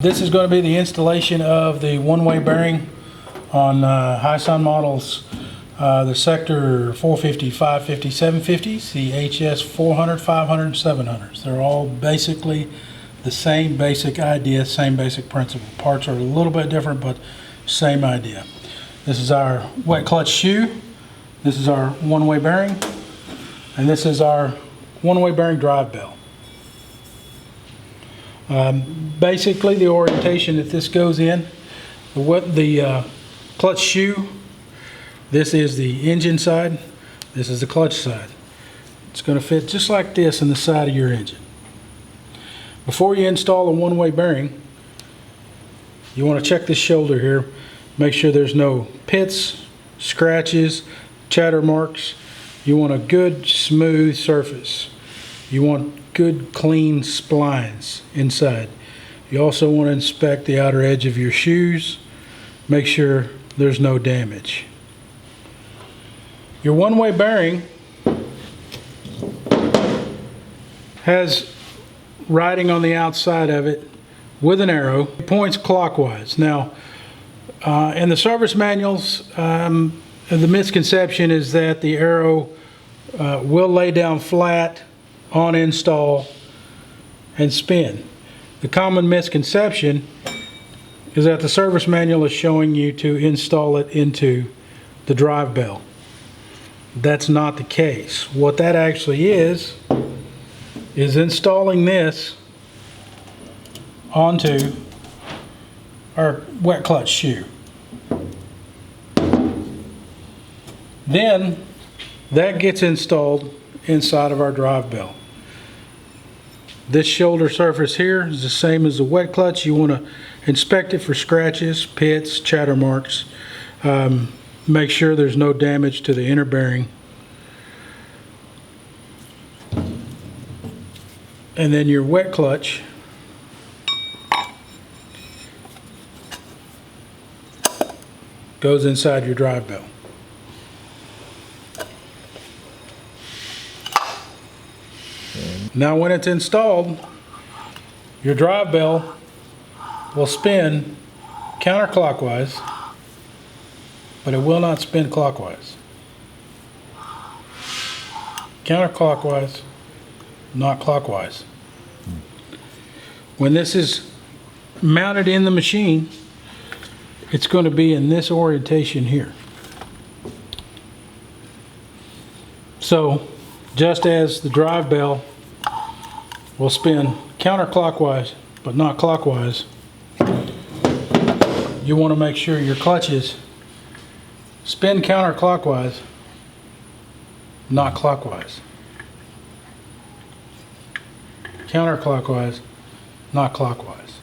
This is going to be the installation of the one-way bearing on HISUN models, the Sector 450, 550, 750s, the HS 400, 500, and 700s. They're all basically the same basic idea, same basic principle. Parts are a little bit different, but same idea. This is our wet clutch shoe. This is our one-way bearing. And this is our one-way bearing drive bell. Basically, the orientation that this goes in, the clutch shoe, this is the engine side, this is the clutch side. It's going to fit just like this in the side of your engine. Before you install a one-way bearing, you want to check this shoulder here, make sure there's no pits, scratches, chatter marks. You want a good smooth surface. You want good clean splines inside. You also want to inspect the outer edge of your shoes. Make sure there's no damage. Your one-way bearing has writing on the outside of it with an arrow. It points clockwise. Now, in the service manuals, the misconception is that the arrow will lay down flat on install and spin. The common misconception is that the service manual is showing you to install it into the drive bell. That's not the case. What that actually is installing this onto our wet clutch shoe. Then that gets installed inside of our drive bell. This shoulder surface here is the same as the wet clutch. You want to inspect it for scratches, pits, chatter marks. Make sure there's no damage to the inner bearing. And then your wet clutch goes inside your drive bell. Now when it's installed, your drive bell will spin counterclockwise, but it will not spin clockwise. Counterclockwise, not clockwise. When this is mounted in the machine, it's going to be in this orientation here. So just as the drive bell will spin counterclockwise but not clockwise, you want to make sure your clutches spin counterclockwise, not clockwise. Counterclockwise, not clockwise.